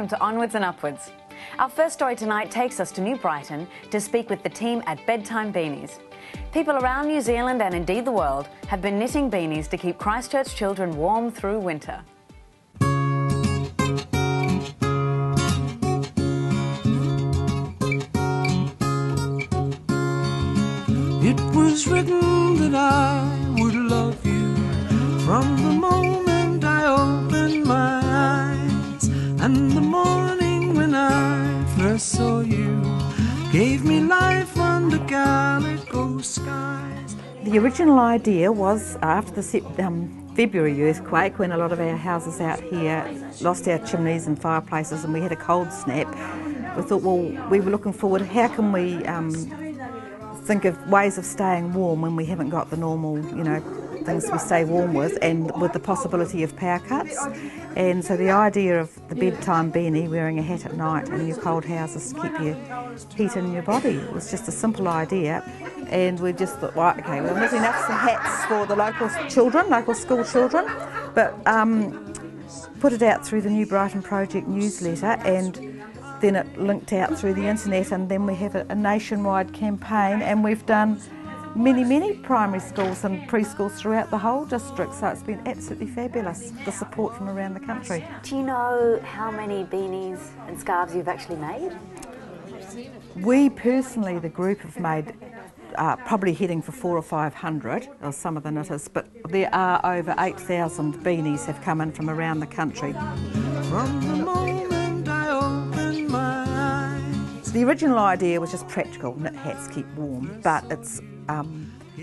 welcome to Onwards and Upwards. Our first story tonight takes us to New Brighton to speak with the team at Bedtime Beanies. People around New Zealand and indeed the world have been knitting beanies to keep Christchurch children warm through winter. It was written that I would love you from the moment I opened my eyes, and the morning when I first saw you gave me life under calico skies. The original idea was after the February earthquake, when a lot of our houses out here lost our chimneys and fireplaces and we had a cold snap. We thought, well, we were looking forward, how can we think of ways of staying warm when we haven't got the normal, things we stay warm with, and with the possibility of power cuts. And so the idea of the bedtime beanie, wearing a hat at night in your cold houses to keep your heat in your body, was just a simple idea. And we just thought, right, okay, we're knitting up some hats for the local children, local school children, but put it out through the New Brighton Project newsletter, and then it linked out through the internet, and then we have a nationwide campaign, and we've done many primary schools and preschools throughout the whole district, so it's been absolutely fabulous, the support from around the country. Do you know how many beanies and scarves you've actually made? We personally, the group, have made probably heading for 400 or 500, or some of the knitters, but there are over 8,000 beanies have come in from around the country. From the moment I opened my eyes. The original idea was just practical, knit hats keep warm, but it's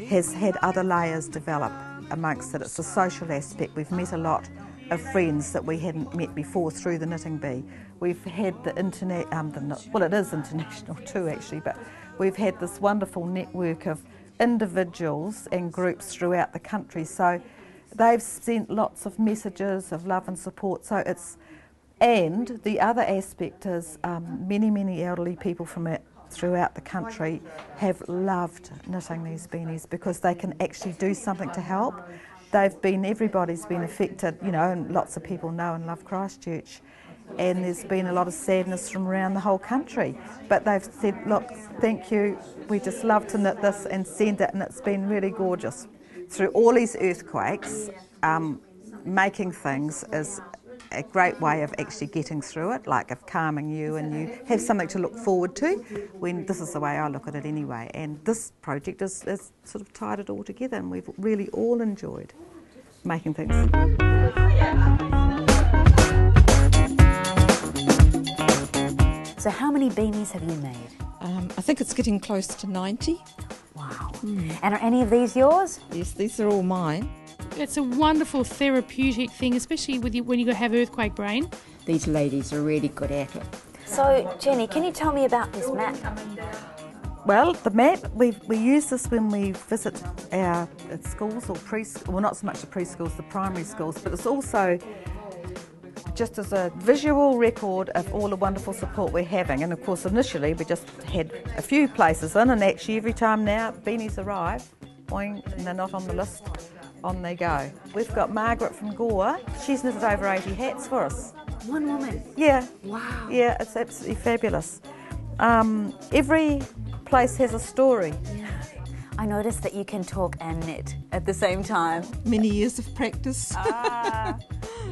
has had other layers develop amongst it. It's a social aspect. We've met a lot of friends that we hadn't met before through the Knitting Bee. We've had the internet, well, it is international too actually, but we've had this wonderful network of individuals and groups throughout the country. So they've sent lots of messages of love and support. So it's, and the other aspect is many elderly people from throughout the country have loved knitting these beanies because they can actually do something to help. Everybody's been affected, and lots of people know and love Christchurch, and there's been a lot of sadness from around the whole country. But they've said, look, thank you, we just love to knit this and send it, and it's been really gorgeous. Through all these earthquakes, making things is a great way of actually getting through it, like of calming you, and you have something to look forward to. This is the way I look at it anyway, and this project has sort of tied it all together, and we've really all enjoyed making things. So how many beanies have you made? I think it's getting close to 90. Wow. And are any of these yours? Yes, these are all mine. It's a wonderful therapeutic thing, especially when you have earthquake brain. These ladies are really good at it. So, Jenny, can you tell me about this mat? Well, the mat, we use this when we visit our schools or well, not so much the preschools, the primary schools, but it's also just as a visual record of all the wonderful support we're having. And of course, initially we just had a few places in, and actually every time now beanies arrive, boing, and they're not on the list, on they go. We've got Margaret from Gore. She's knitted over 80 hats for us. One woman? Yeah. Wow. Yeah, it's absolutely fabulous. Every place has a story. I noticed that you can talk and knit at the same time. Many years of practice.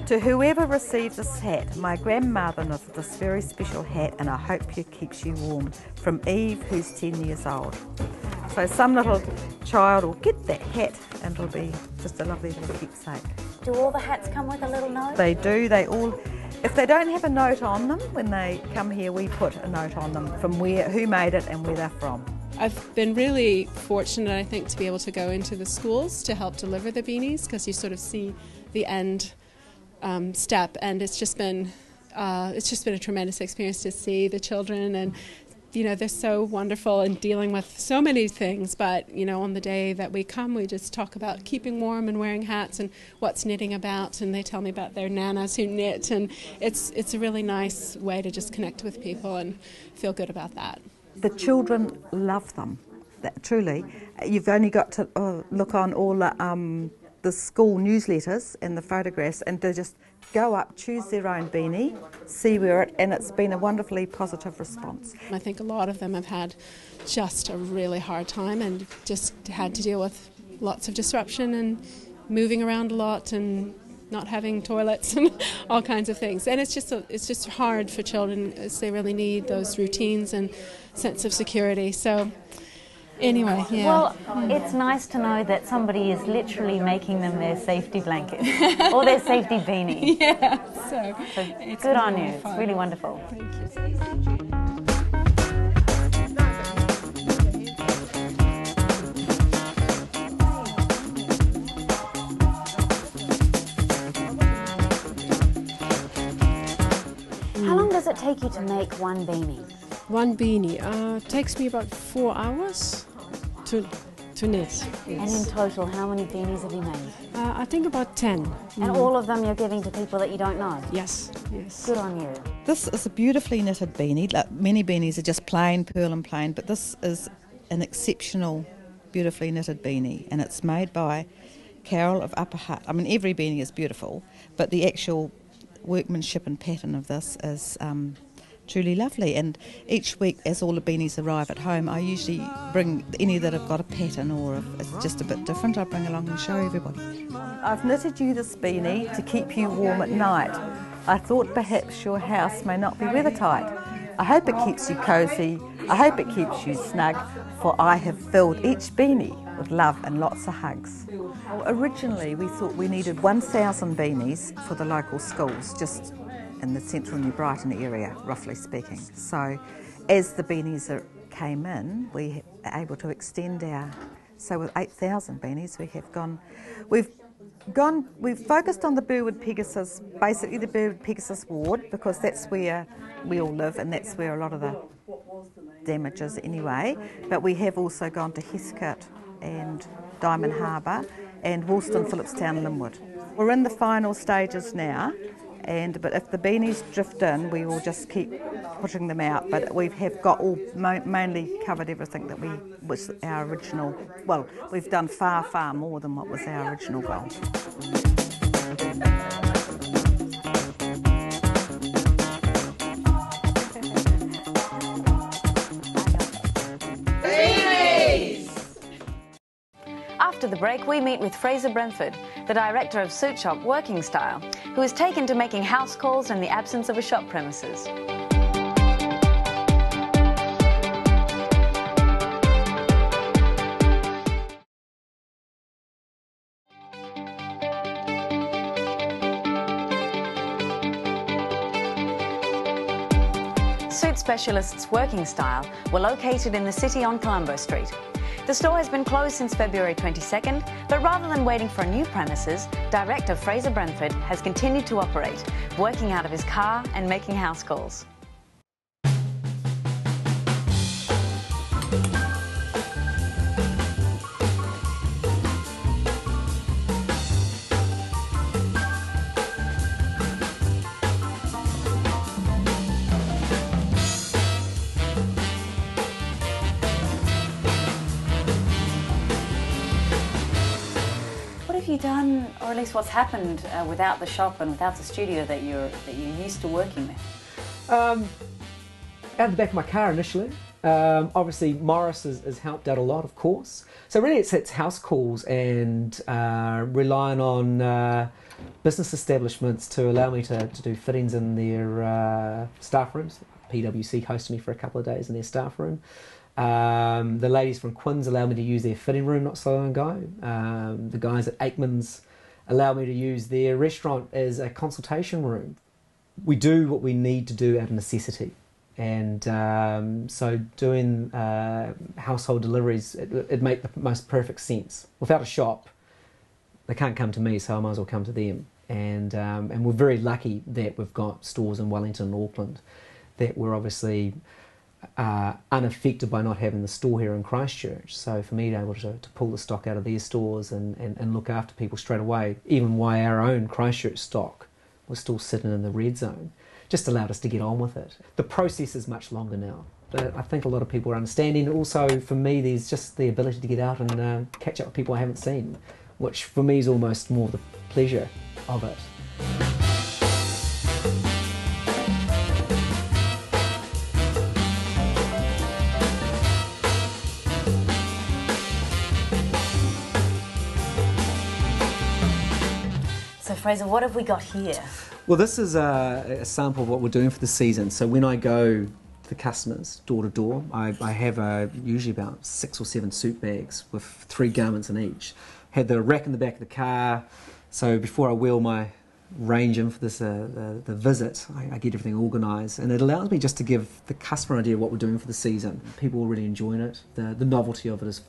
To whoever receives this hat, my grandmother knitted this very special hat, and I hope it keeps you warm. From Eve, who's 10 years old. So some little child will get that hat, and it'll be just a lovely little keepsake. Do all the hats come with a little note? They do. They all. If they don't have a note on them when they come here, we put a note on them from who made it and where they're from. I've been really fortunate, I think, to be able to go into the schools to help deliver the beanies, because you sort of see the end step, and it's just been a tremendous experience to see the children, and they're so wonderful in dealing with so many things, but on the day that we come, we just talk about keeping warm and wearing hats and what's knitting about, and they tell me about their nanas who knit, and it's a really nice way to just connect with people and feel good about that. The children love them, truly. You've only got to look on all the the school newsletters and the photographs, and to just go up, choose their own beanie, see where it, and it's been a wonderfully positive response. I think a lot of them have had just a really hard time and just had to deal with lots of disruption and moving around a lot and not having toilets and all kinds of things. And it's just hard for children, as they really need those routines and sense of security. So anyway, yeah. Well, it's nice to know that somebody is literally making them their safety blanket or their safety beanie. Yeah, so it's good on you. Fun. It's really wonderful. Thank you. How long does it take you to make one beanie? One beanie takes me about 4 hours to knit. Yes. And in total, how many beanies have you made? I think about 10. And all of them you're giving to people that you don't know? Yes, yes. Good on you. This is a beautifully knitted beanie. Like, many beanies are just plain, pearl and plain, but this is an exceptional, beautifully knitted beanie, and it's made by Carol of Upper Hutt. I mean, every beanie is beautiful, but the actual workmanship and pattern of this is truly lovely. And each week, as all the beanies arrive at home, I usually bring any that have got a pattern, or if it's just a bit different, I bring along and show everybody. I've knitted you this beanie to keep you warm at night. I thought perhaps your house may not be weather tight. I hope it keeps you cosy, I hope it keeps you snug, for I have filled each beanie with love and lots of hugs. Well, originally we thought we needed 1,000 beanies for the local schools, just in the central New Brighton area, roughly speaking. So as the beanies came in, we were able to extend so with 8,000 beanies we've focused on the Burwood Pegasus, basically the Burwood Pegasus ward, because that's where we all live and that's where a lot of the damage is anyway. But we have also gone to Heskett and Diamond Harbour and Woolston, Phillipstown, Linwood. We're in the final stages now, but if the beanies drift in, we will just keep pushing them out. But we have got mainly covered everything that was our original. Well, we've done far, far more than what was our original goal. After the break, we meet with Fraser Brentford, the director of Suit Shop Working Style, who is taken to making house calls in the absence of a shop premises. Suit Specialists Working Style were located in the city on Colombo Street. The store has been closed since February 22nd, but rather than waiting for a new premises, director Fraser Brentford has continued to operate, working out of his car and making house calls. What have you done, or at least what's happened without the shop and without the studio that you're used to working with? Out of the back of my car initially. Obviously Morris has helped out a lot, of course. So really it's house calls and relying on business establishments to allow me to do fittings in their staff rooms. PwC hosted me for a couple of days in their staff room. The ladies from Quinn's allowed me to use their fitting room not so long ago. The guys at Aikman's allowed me to use their restaurant as a consultation room. We do what we need to do out of necessity, and so doing household deliveries, it made the most perfect sense. Without a shop, they can't come to me, so I might as well come to them. And we're very lucky that we've got stores in Wellington and Auckland that we're obviously unaffected by not having the store here in Christchurch. So for me to be able to pull the stock out of their stores and look after people straight away, even while our own Christchurch stock was still sitting in the red zone, just allowed us to get on with it. The process is much longer now, but I think a lot of people are understanding. Also for me, there's just the ability to get out and catch up with people I haven't seen. which for me is almost more the pleasure of it. So Fraser, what have we got here? Well, this is a sample of what we're doing for the season. So when I go to the customers door to door, I have usually about 6 or 7 suit bags with 3 garments in each. Had the rack in the back of the car, so before I wheel my range in for this the visit, I get everything organised, and it allows me just to give the customer an idea of what we're doing for the season. People are really enjoying it, the novelty of it as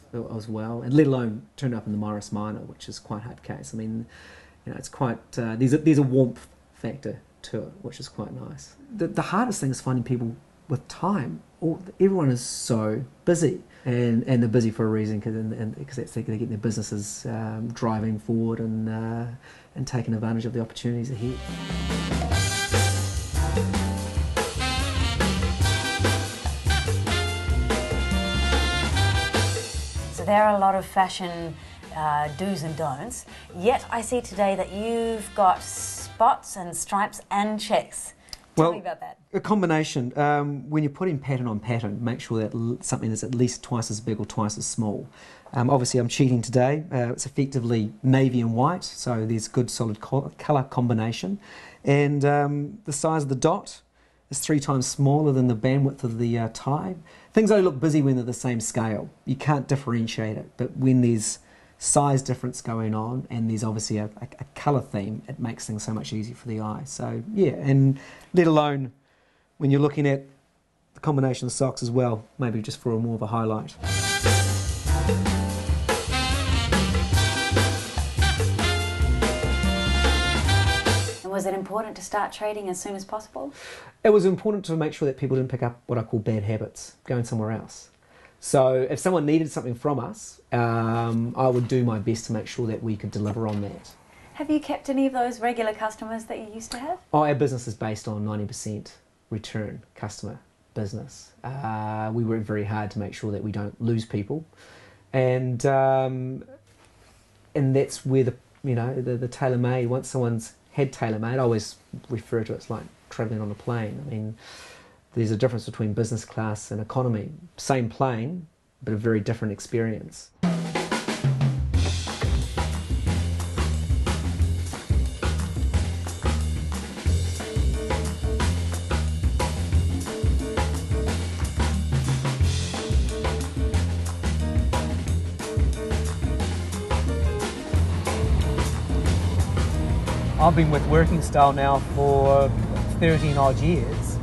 well, and let alone turn up in the Morris Minor, which is quite hard case. I mean, you know, it's quite there's a warmth factor to it, which is quite nice. The hardest thing is finding people with time. Everyone is so busy, and they're busy for a reason, because they're getting their businesses driving forward and taking advantage of the opportunities ahead. So there are a lot of fashion do's and don'ts, yet I see today that you've got spots and stripes and checks. Tell me about that. A combination. When you're putting pattern on pattern, make sure that something is at least twice as big or twice as small. Obviously I'm cheating today. It's effectively navy and white, so there's good solid colour combination. And the size of the dot is 3 times smaller than the bandwidth of the tie. Things only look busy when they're the same scale. You can't differentiate it, but when there's size difference going on and there's obviously a colour theme, it makes things so much easier for the eye. So yeah, and let alone when you're looking at the combination of socks as well, maybe just for more of a highlight. And was it important to start trading as soon as possible? It was important to make sure that people didn't pick up what I call bad habits, going somewhere else. So if someone needed something from us, I would do my best to make sure that we could deliver on that. Have you kept any of those regular customers that you used to have? Oh, our business is based on 90% return customer business. We work very hard to make sure that we don't lose people, and that's where the tailor-made. Once someone's had tailor-made, I always refer to it as like travelling on a plane. I mean, there's a difference between business class and economy. Same plane, but a very different experience. I've been with Working Style now for 13 odd years.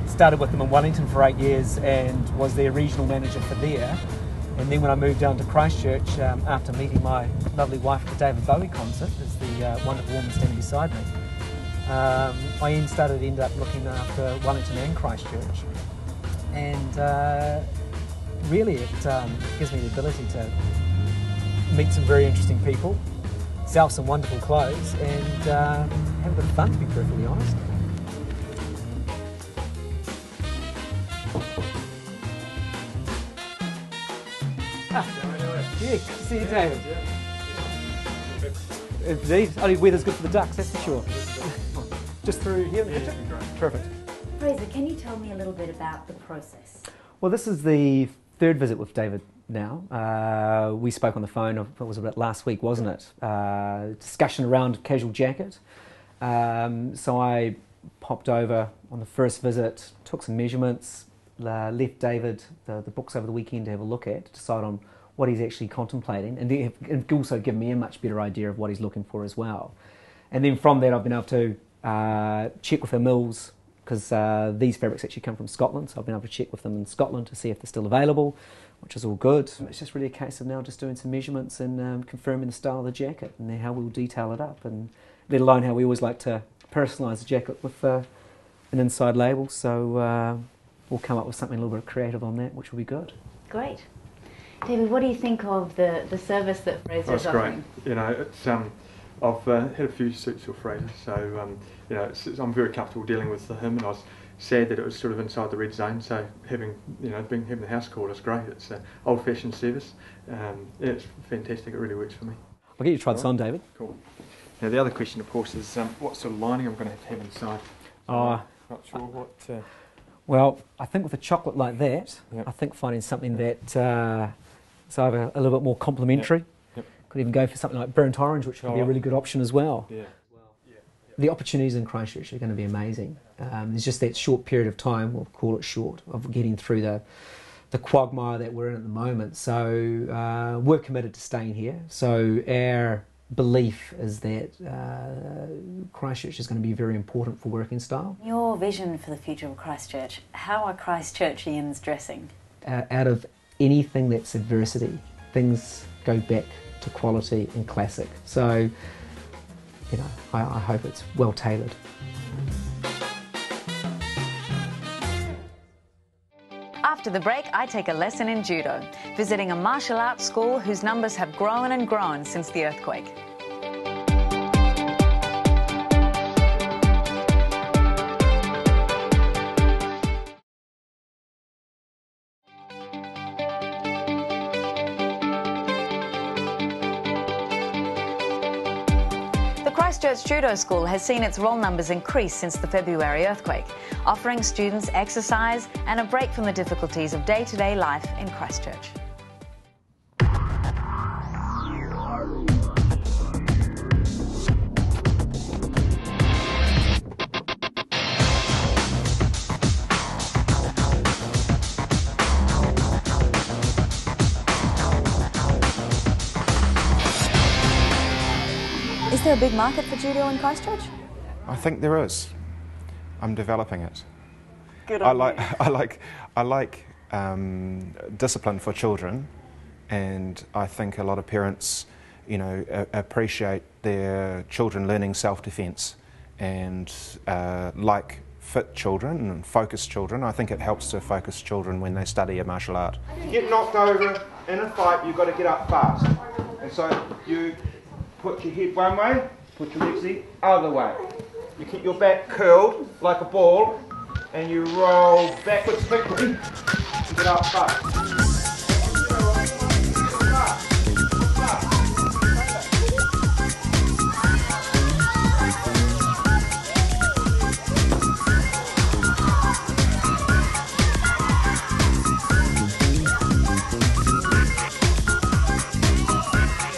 Started with them in Wellington for 8 years and was their regional manager for there. And then when I moved down to Christchurch, after meeting my lovely wife at the David Bowie concert, is the wonderful woman standing beside me, I ended up looking after Wellington and Christchurch. And really it gives me the ability to meet some very interesting people, sell some wonderful clothes, and have a bit of fun, to be perfectly honest. Yeah, good to see you, David. Indeed, only weather's good for the ducks, that's for sure. Just through here in the kitchen? Perfect. Fraser, can you tell me a little bit about the process? Well, this is the 3rd visit with David now. We spoke on the phone, it was about last week, wasn't it? Discussion around casual jacket. So I popped over on the first visit, took some measurements, left David the books over the weekend to have a look at, to decide on what he's actually contemplating, and it also give me a much better idea of what he's looking for as well. And then from that I've been able to check with our mills, because these fabrics actually come from Scotland, so I've been able to check with them in Scotland to see if they're still available, which is all good. It's just really a case of now just doing some measurements and confirming the style of the jacket and how we'll detail it up, and let alone how we always like to personalise the jacket with an inside label, so we'll come up with something a little bit creative on that, which will be good. Great. David, what do you think of the service that Fraser is offering? That's great. You know, it's I've had a few suits with Fraser, so you know, I'm very comfortable dealing with him, and I was sad that it was sort of inside the red zone. So having having the house called is great. It's an old-fashioned service. Yeah, it's fantastic. It really works for me. I'll get you to try this on, David. Cool. Now the other question, of course, is what sort of lining I'm going to have inside. Oh, not sure what. Well, I think with a chocolate like that, Yep. I think finding something that is either a little bit more complementary. Yep. Could even go for something like burnt orange, which could be a really good option as well. Yeah. The opportunities in Christchurch are going to be amazing. There's just that short period of time, we'll call it short, of getting through the quagmire that we're in at the moment. So we're committed to staying here. So our belief is that Christchurch is going to be very important for working style. Your vision for the future of Christchurch, how are Christchurchians dressing? Out of anything that's adversity, things go back to quality and classic. So, you know, I hope it's well tailored. After the break, I take a lesson in judo, visiting a martial arts school whose numbers have grown and grown since the earthquake. The Christchurch Judo School has seen its roll numbers increase since the February earthquake, offering students exercise and a break from the difficulties of day-to-day life in Christchurch. Is there a big market for judo in Christchurch? I think there is. I'm developing it. Good I on like I like discipline for children, and I think a lot of parents, you know, appreciate their children learning self-defense, and like fit children and focused children. I think it helps to focus children when they study a martial art. If you get knocked over in a fight, you've got to get up fast, and so you put your head one way, put your legs the other way. You keep your back curled like a ball, and you roll backwards quickly to get up fast.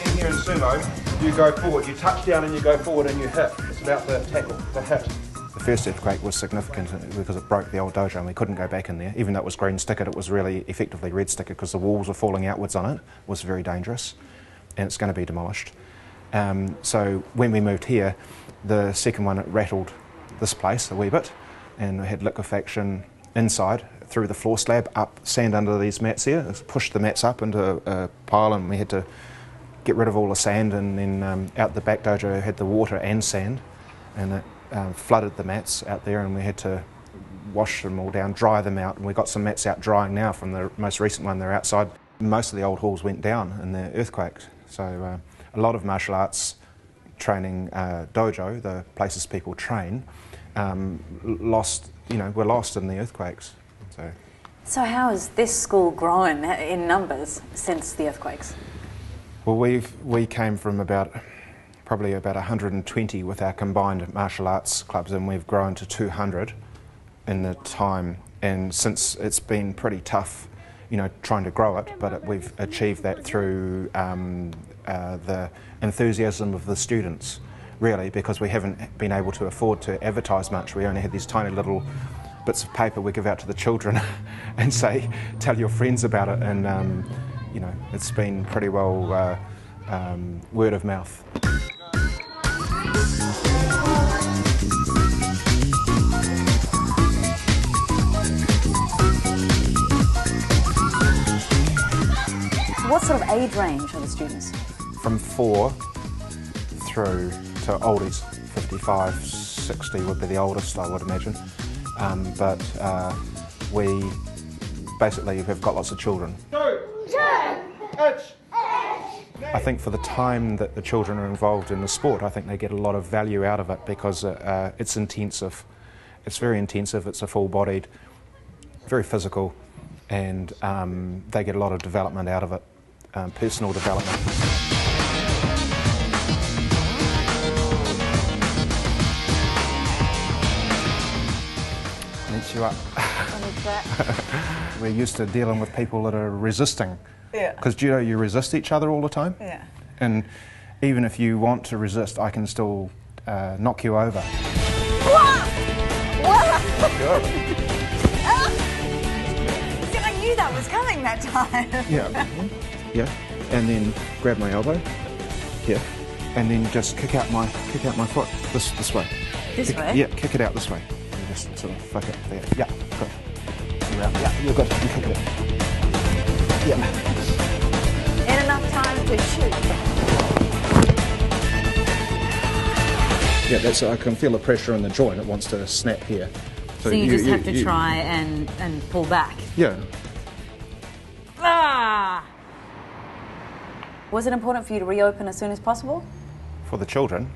And here in sumo, you go forward, you touch down and you go forward and you hit. It's about the tackle, the hit. The first earthquake was significant because it broke the old dojo and we couldn't go back in there. Even though it was green stickered, it was really effectively red stickered because the walls were falling outwards on it. It was very dangerous, and it's going to be demolished. So when we moved here, the second one, it rattled this place a wee bit, and we had liquefaction inside through the floor slab, up sand under these mats here. It pushed the mats up into a pile, and we had to get rid of all the sand, and then out the back dojo had the water and sand, and it flooded the mats out there, and we had to wash them all down, dry them out, and we got some mats out drying now from the most recent one. They're outside. Most of the old halls went down in the earthquake, so a lot of martial arts training dojo, the places people train, were lost in the earthquakes. So how has this school grown in numbers since the earthquakes? Well, we came from probably about 120 with our combined martial arts clubs, and we've grown to 200 in the time. And since it's been pretty tough, you know, trying to grow it, but we've achieved that through the enthusiasm of the students, really, because we haven't been able to afford to advertise much. We only had these tiny little bits of paper we give out to the children and say, tell your friends about it, and you know, it's been pretty well word of mouth. What sort of age range are the students? From 4 through to oldies, 55, 60 would be the oldest, I would imagine. But we basically have got lots of children. I think for the time that the children are involved in the sport, I think they get a lot of value out of it because it's intensive. It's very intensive, it's a full-bodied, very physical, and they get a lot of development out of it, personal development. mess you up. We're used to dealing with people that are resisting. Yeah. Because judo, you resist each other all the time. Yeah. And even if you want to resist, I can still knock you over. Knock you over. See, I knew that was coming that time. Yeah. Yeah. And then grab my elbow. Here. And then just kick out my foot this way. This way? Yeah, kick it out this way. And just sort of flick it there. Yeah, good. You're out. Yeah, you're good. You kick it out. Yeah. In enough time to shoot. Yeah, that's. I can feel the pressure in the joint. It wants to snap here. So you just have to try and pull back. Yeah. Ah! Was it important for you to reopen as soon as possible? For the children,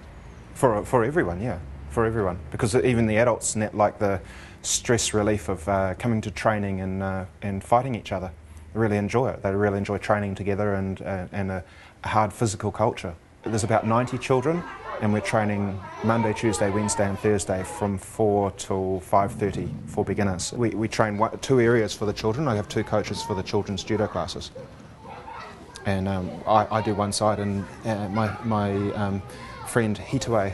for everyone, yeah, for everyone, because even the adults like the stress relief of coming to training and fighting each other. They really enjoy it. They really enjoy training together and a hard physical culture. There's about 90 children, and we're training Monday, Tuesday, Wednesday and Thursday from 4 till 5:30 for beginners. We train 2 areas for the children. I have 2 coaches for the children's judo classes. And I do one side, and my friend Hitue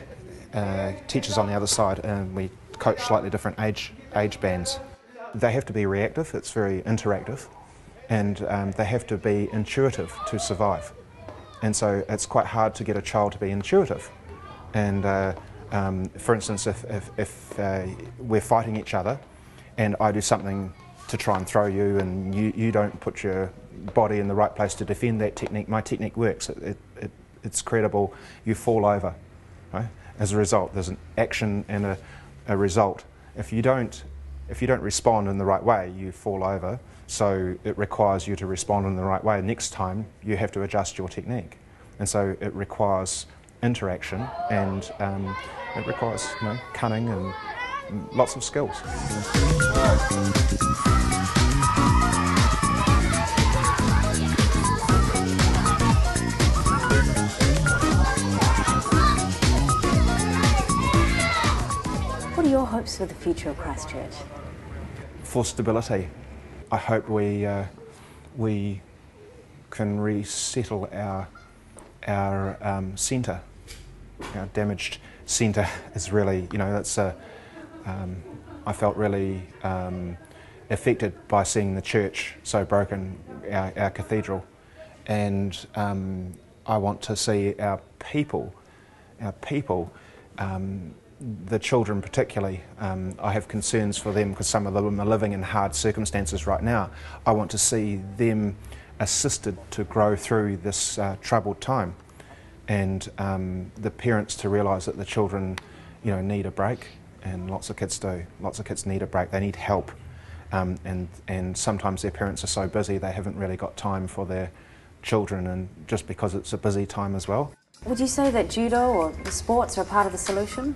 teaches on the other side, and we coach slightly different age bands. They have to be reactive, it's very interactive, and they have to be intuitive to survive. And so it's quite hard to get a child to be intuitive. And for instance, if we're fighting each other, and I do something to try and throw you, and you don't put your body in the right place to defend that technique, my technique works, it's credible, you fall over. Right? As a result, there's an action and a result. If you don't respond in the right way, you fall over, so it requires you to respond in the right way. Next time, you have to adjust your technique. And so it requires interaction, and it requires cunning and lots of skills. What are your hopes for the future of Christchurch? For stability. I hope we can resettle our centre. Our damaged centre is really, that's I felt really affected by seeing the church so broken, our cathedral, and I want to see our people, the children particularly. I have concerns for them because some of them are living in hard circumstances right now. I want to see them assisted to grow through this troubled time, and the parents to realise that the children, need a break, and lots of kids do. Lots of kids need a break. They need help, and sometimes their parents are so busy they haven't really got time for their children, and just because it's a busy time as well. Would you say that judo or the sports are a part of the solution?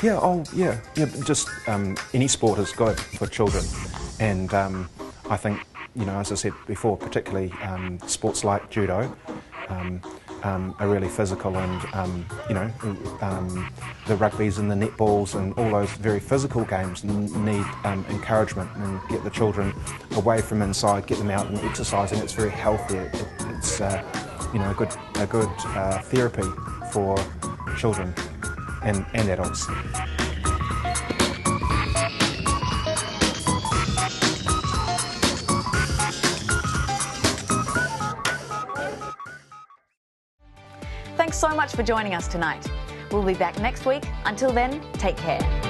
Yeah, yeah. Just any sport is good for children, and I think, as I said before, particularly sports like judo are really physical, and the rugbies and the netballs and all those very physical games need encouragement, and get the children away from inside, get them out and exercising. It's very healthy. It's a good therapy for children and adults. Thanks so much for joining us tonight. We'll be back next week. Until then, take care.